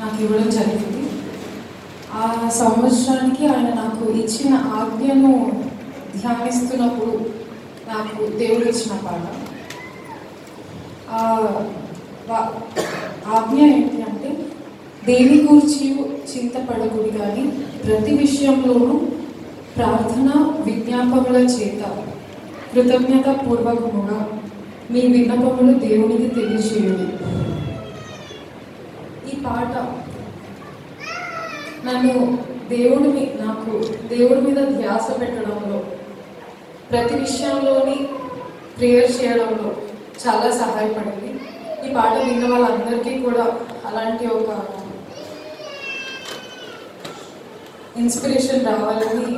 నాకు ఇవ్వడం జరిగింది. ఆ సంవత్సరానికి ఆయన నాకు ఇచ్చిన ఆజ్ఞను ధ్యానిస్తున్నప్పుడు నాకు దేవుడు ఇచ్చిన పాట. ఆజ్ఞ ఏంటి అంటే, దేని గురించి చింతపడకూడదు కానీ ప్రతి విషయంలోనూ ప్రార్థన విజ్ఞాపముల చేత కృతజ్ఞత పూర్వకముగా మీ విన్నపములు దేవునికి తెలియజేయుడి. ఈ పాట నన్ను నాకు దేవుడి మీద ధ్యాస పెట్టడంలో, ప్రతి విషయంలోని ప్రేయర్ చేయడంలో చాలా సహాయపడింది. ఈ పాట విన్న వాళ్ళందరికీ కూడా అలాంటి ఒక ఇన్స్పిరేషన్ రావాలని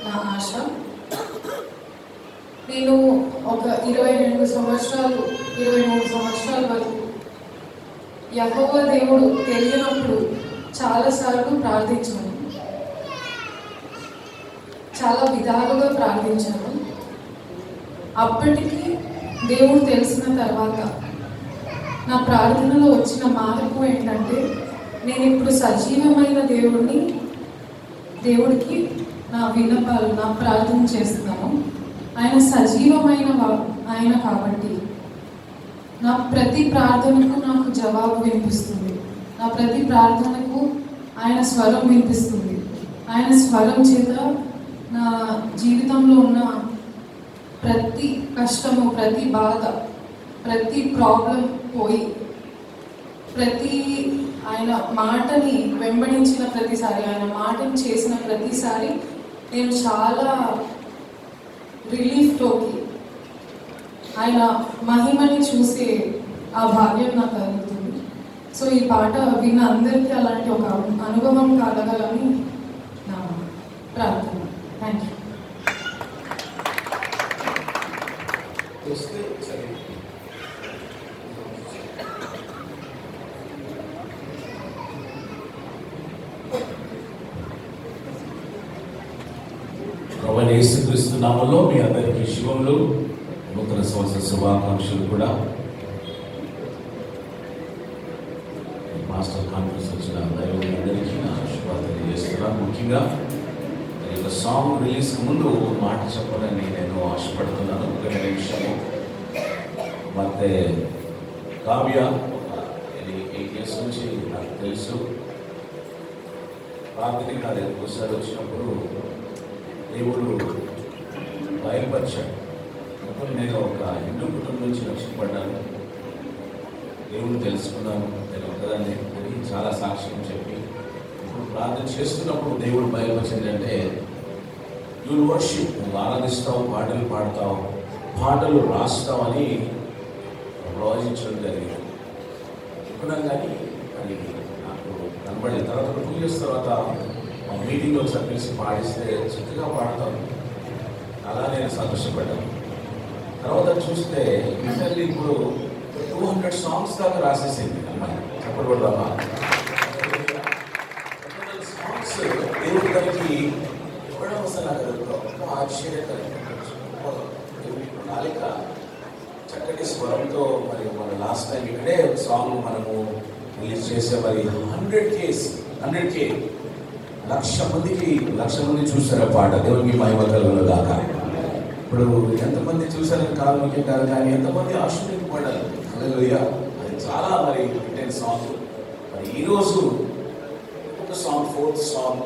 నా ఆశ. నేను ఒక 23 సంవత్సరాల వరకు యెహోవా దేవుడు తెలియనప్పుడు చాలాసార్లు ప్రార్థించాను, చాలా విధాలుగా ప్రార్థించాను. అప్పటికి దేవుడు తెలిసిన తర్వాత నా ప్రార్థనలో వచ్చిన మార్పు ఏంటంటే, నేను ఇప్పుడు సజీవమైన దేవుడికి నా విన్నపాలు, నా ప్రార్థన చేస్తున్నాను. ఆయన సజీవమైన ఆయన కాబట్టి నా ప్రతి ప్రార్థనకు నాకు జవాబు వినిపిస్తుంది. నా ప్రతి ప్రార్థనకు ఆయన స్వరం వినిపిస్తుంది. ఆయన స్వరం చేత నా జీవితంలో ఉన్న ప్రతి కష్టము, ప్రతి బాధ, ప్రతి ప్రాబ్లం పోయి, ఆయన మాటని వెంబడించిన ప్రతిసారి, ఆయన మాటని చేసిన ప్రతిసారి నేను చాలా రిలీఫ్లోకి, ఆయన మహిమని చూసే ఆ భాగ్యం నాకు కలుగుతుంది. సో ఈ పాట విన్న అందరికీ అలాంటి ఒక అనుభవం కలగాలని నా ప్రార్థన. Thank you. యేసుక్రీస్తు నామములో మీ అందరికీ శుభములు, నూతన సంవత్సర శుభాకాంక్షలు కూడా. మాస్టర్ కాన్ఫరెన్స్ వచ్చిన దైవజనులందరికీ నా శుభాలు తెలియజేస్తున్నాను. ముఖ్యంగా ఈ యొక్క సాంగ్ రిలీజ్కి ముందు మాట చెప్పాలని నేను ఆశపడుతున్నాను. ఒక నిమిషము. ಮತ್ತೆ కావ్య 8 years నుంచి నాకు తెలుసు. ప్రార్థనకి నా దగ్గరకు ఒకసారి వచ్చినప్పుడు దేవుడు బయలుపరిచాడు. అప్పుడు నేను ఒక హిందూ కుటుంబం నుంచి రక్షింపడ్డాను, దేవుడు తెలుసుకున్నాను. నేను ఒకదాన్ని చాలా సాక్ష్యం చెప్పి ఇప్పుడు ప్రార్థన చేస్తున్నప్పుడు దేవుడు బయలుపరిచింది అంటే, యూ వర్షిప్, నువ్వు ఆరాధిస్తావు, పాటలు పాడతావు, పాటలు రాస్తావు అని ప్రవచించడం జరిగింది. అనుకున్నాను. కానీ అది నాకు కనబడిన తర్వాత 2 years తర్వాత ఆ మీటింగ్లో ఒకసారి పిలిచి పాడిస్తే చక్కగా పాడతాను. అలా నేను సంతోషపడ్డాను. తర్వాత చూస్తే రీసెంట్లీ ఇప్పుడు 200 songs దాకా రాసేసింది అమ్మాయి. చెప్పబడదామా? 200 songs దేవుడి గారికి ఇవ్వడం అసలు నాకు గొప్ప ఆశ్చర్యకరం. దేవుడి ప్రణాళిక, చక్కటి స్వరంతో. మరి మన లాస్ట్ టైం ఇక్కడే ఒక సాంగ్ మనము రిలీజ్ చేసే, మరి 100K 1,00,000 మంది చూసారు పాట. దేవునికి మహిమ కలుగును గాక. ఇప్పుడు ఎంతమంది చూసారని కాదు ముఖ్యం కాదు, కానీ ఎంతమంది ఆశ్చర్యపడ్డారు. హల్లెలూయా. అది చాలా మరి ఇంటెన్స్ సాంగ్. మరి ఈరోజు ఒక సాంగ్, 4th సాంగ్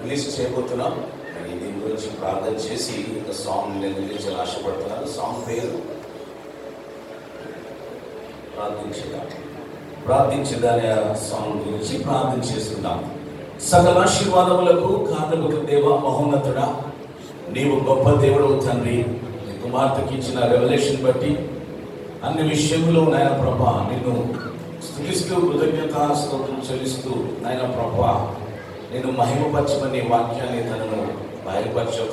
రిలీజ్ చేయబోతున్నాం. మరి దీని గురించి ప్రార్థన చేసి ఒక సాంగ్ నేను రిలీజ్ చేయాలని ఆశపడుతున్నాను. సాంగ్ పేరు ప్రార్థించదనే సాంగ్ గురించి ప్రార్థన చేస్తున్నాం. సకల ఆశీర్వాదములకు కారణముకు దేవ మహోన్నతుడా, నీవు గొప్ప దేవుడు తండ్రి. నీ కుమార్తెకి ఇచ్చిన రెవల్యూషన్ బట్టి అన్ని విషయంలో నాయన ప్రభా నిన్ను స్తుతిస్తూ కృతజ్ఞతాస్తుతులు చెల్లిస్తూ నాయన ప్రభా నేను మహిమపరచమని వాక్యాన్ని తనను బయలుపరచవు.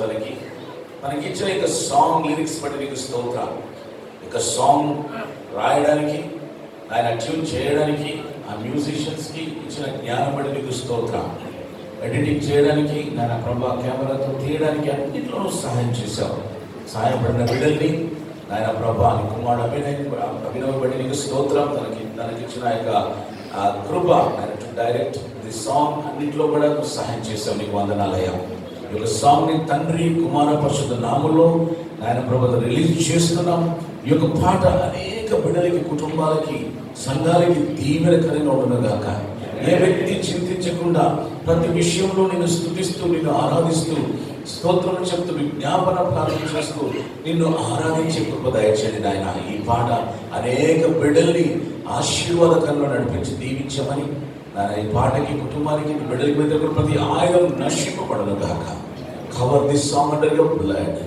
తనకిచ్చిన ఇక సాంగ్ లిరిక్స్ బట్టి నీకు స్తోత్రం. ఇక సాంగ్ రాయడానికి, ఆయన ట్యూన్ చేయడానికి, ఆ మ్యూజిషియన్స్కి ఇచ్చిన జ్ఞానం బట్టి నీకు స్తోత్రం. ఎడిటింగ్ చేయడానికి, నాయన ప్రభా కెమెరాతో తీయడానికి అన్నింటిలోనూ సహాయం చేశావు. సహాయపడిన బిడ్డల్ని నాయన ప్రభా నీ కుమారుడు అభినవ్ బట్టి నీకు స్తోత్రం. తనకిచ్చిన యొక్క కృప ఆయన డైరెక్ట్ ది సాంగ్ అన్నింటిలో కూడా నువ్వు సహాయం చేసావు, నీకు వందనాలయ్యా. ఈ యొక్క సాంగ్ ని తండ్రి కుమార పరిశుద్ధ నామంలో ఆయన ప్రభుత్వం రిలీజ్ చేస్తున్నాం. ఈ యొక్క పాట అనేక బిడ్డలకి, కుటుంబాలకి, సంఘాలకి దీవెనకరంగా ఉండను గాక. ఏ వ్యక్తి చింతించకుండా ప్రతి విషయంలో నిన్ను స్తుతిస్తూ, నిన్ను ఆరాధిస్తూ, స్తోత్రం చెప్తూ, విజ్ఞాపన ప్రార్థన చేస్తూ నిన్ను ఆరాధించే కృప దయచేయండి నాయన. ఈ పాట అనేక బిడ్డల్ని ఆశీర్వాదకరంలో నడిపించి దీవించమని నాయన. ఈ పాటకి, కుటుంబానికి, బిడ్డలకి మీద ప్రతి ఆయుధం నశింపబడను గాక. Cover this song under your blood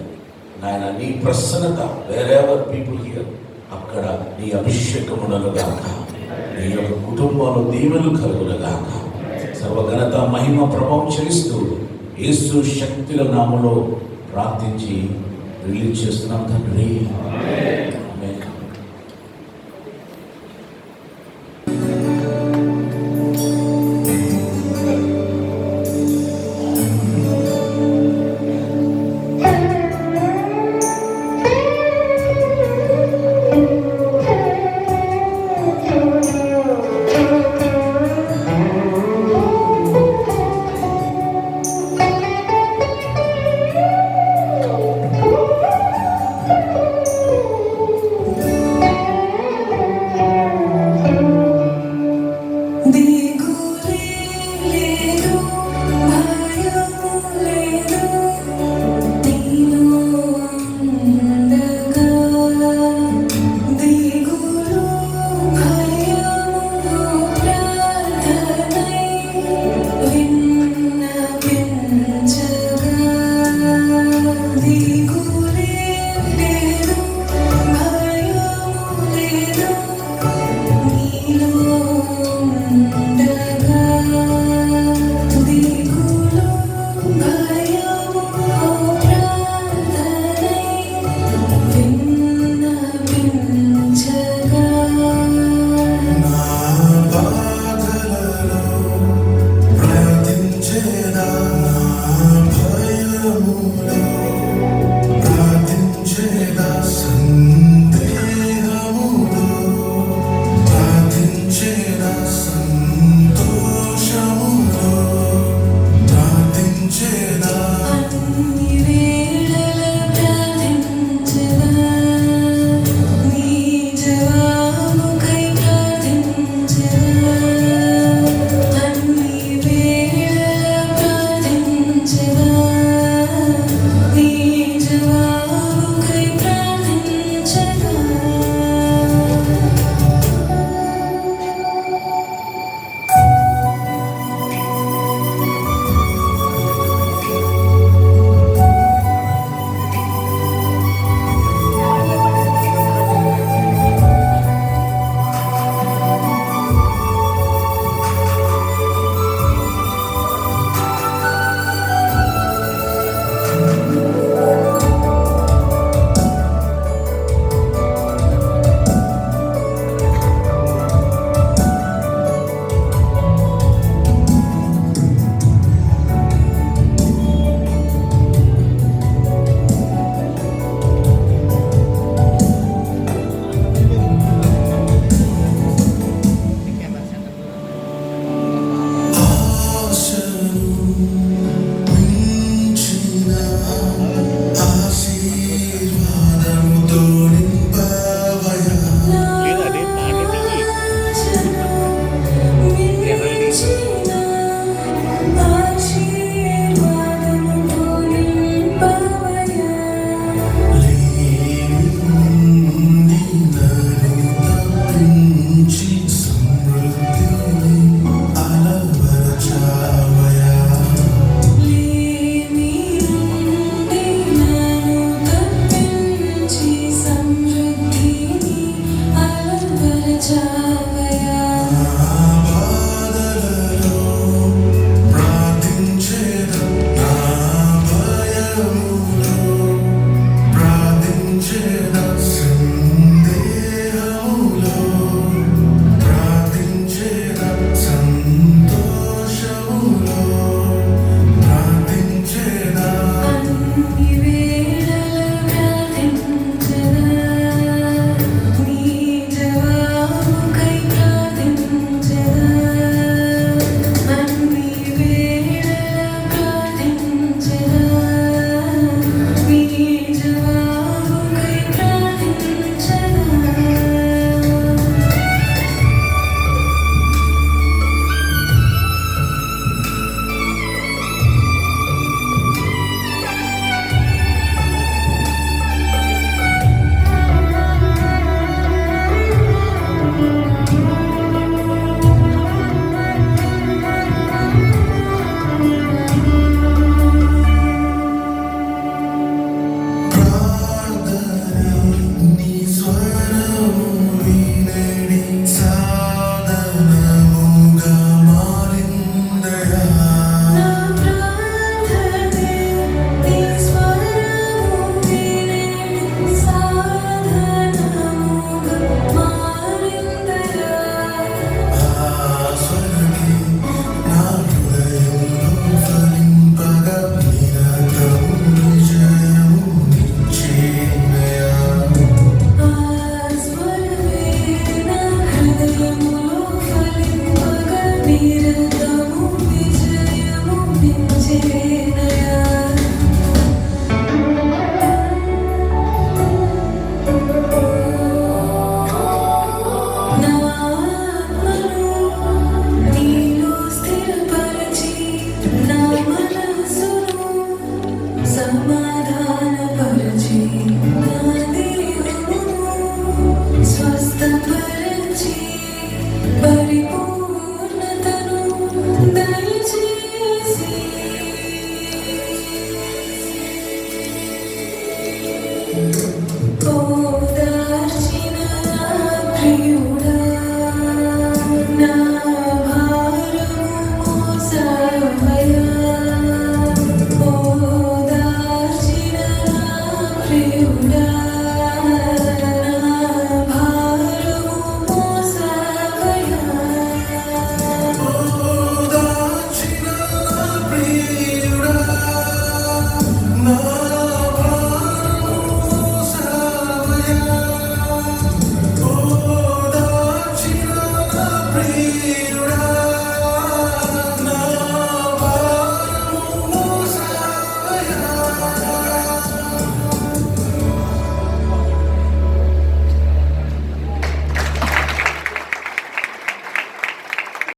నాయన. నీ ప్రసన్నత వేర్ ఎవర్ పీపుల్ హియర్, అక్కడ నీ అభిషేకం ఉండను గాక. నీ యొక్క కుటుంబంలో దీవెనలు కలుగును గాక. సర్వఘనత మహిమ ప్రభావం చెల్లిస్తూ యేసు శక్తిల నామములో ప్రార్థించి రిలీజ్ చేస్తున్నాం తండ్రి.